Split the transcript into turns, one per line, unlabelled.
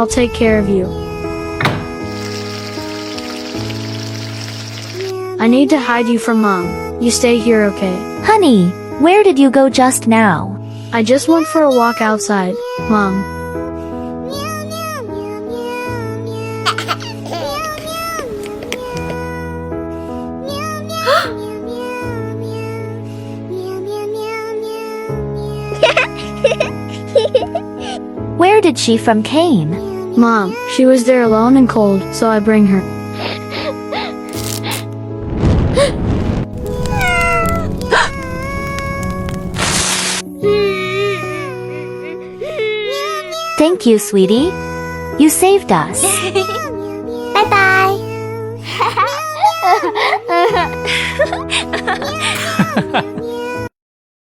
I'll take care of you. I need to hide you from Mom. You stay here, okay?
Honey, where did you go just now?
I just went for a walk outside, Mom.
Where did she from came?
Mom, she was there alone and cold, so I bring her.
Thank you, sweetie. You saved us.
Bye bye.